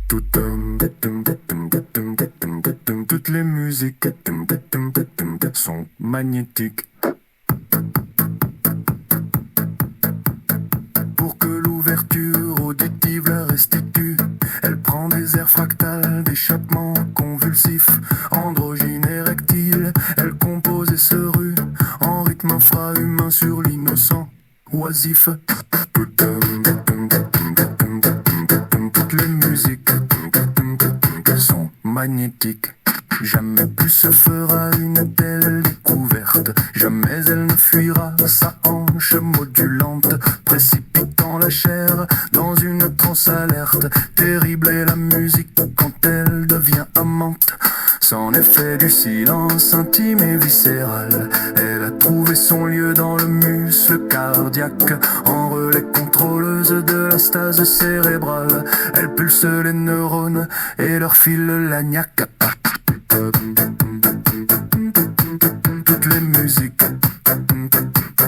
Toutes les musiques sont magnétiques. Pour que l'ouverture auditive la restitue, elle prend des airs fractales, d'échappements convulsifs, androgynes érectiles. Elle compose et se rue en rythme infra-humain sur l'innocent oisif. Toutes les musiques sont magnétiques. Jamais plus se fera une telle découverte. Jamais elle ne fuira sa hanche modulante, précipitant la chair dans une transe alerte. Terrible est la musique quand elle devient amante. C'en est fait du silence intime et viscéral. Elle a trouvé son lieu dans le muscle cardiaque, en relais contrôleuse de la stase cérébrale. Elle pulse les neurones et leur file l'agnac. Toutes les musiques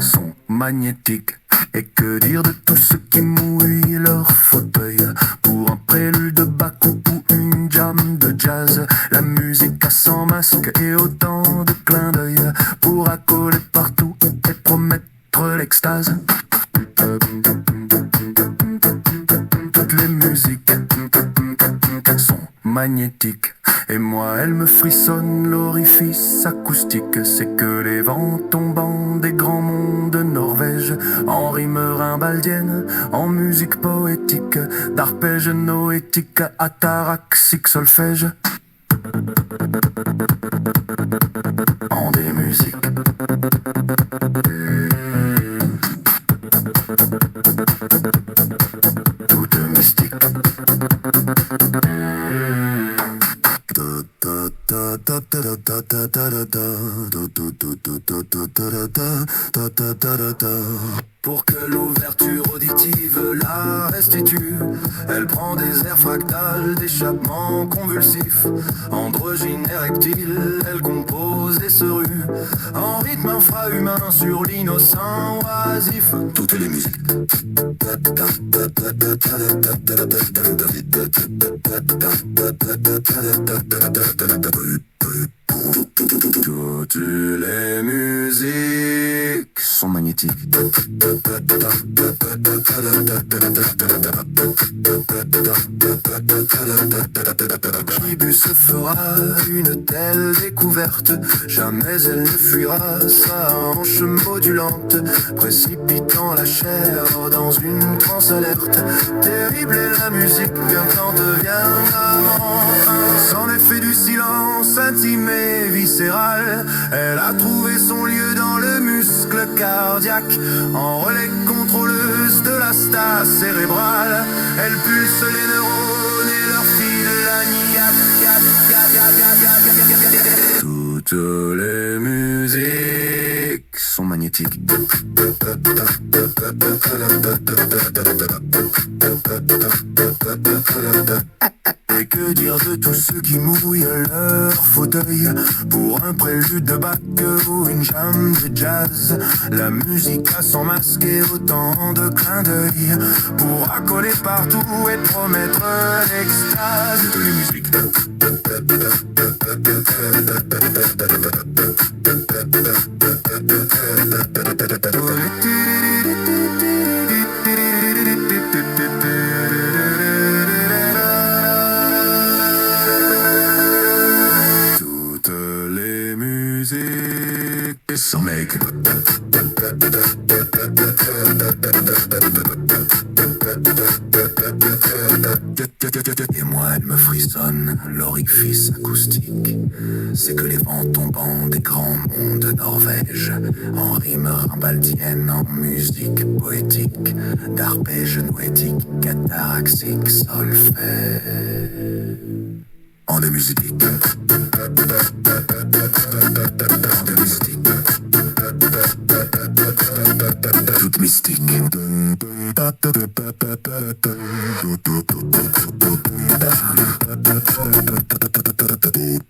sont magnétiques. Et que dire de tous ceux qui mouillent leur fauteuil pour un prélude Bakou ou une jam de jazz. La musique a 100 masques et autant de clins d'œil pour accoler partout et promettre l'extase. Toutes les musiques sont magnétiques. Et moi, elle me frissonne l'orifice acoustique. C'est que les vents tombants des grands monts de Norvège, en rimes rimbaldiennes, en musique poétique, d'arpèges noétiques, ataraxique, solfège. En des musiques. Toutes mystiques. Pour que l'ouverture auditive la restitue, elle prend des airs fractales, d'échappements convulsifs, androgynes érectiles. Elle compose et se rue en rythme infra-humain sur l'innocent oisif. Toutes les musiques. Toutes les musiques sont magnétiques. Qui se fera une telle découverte? Jamais elle ne fuira sa hanche modulante, précipitant la chair dans une transe alerte. Terrible est la musique quand devient amant. C'en est fait du silence intime et viscéral. Elle a trouvé son lieu dans le muscle cardiaque, en relais contrôleuse de la stase cérébrale. Elle pulse les neurones et leur file la niaque. Toutes les musiques sont magnétiques. Et que dire de tous ceux qui mouillent leur fauteuil pour un prélude de Bach ou une jam de jazz? La musique a son masque et autant de clins d'œil pour accoler partout et promettre l'extase. Toutes les musiques. Toutes les musiques sont make. Et moi, elle me frissonne l'orifice acoustique. C'est que les vents tombants des grands monts de Norvège, en rimes rimbaldiennes, en musique poétique, d'arpèges noétiques, cataraxiques, solfège. En des musiques. En des musiques. Toute mystique.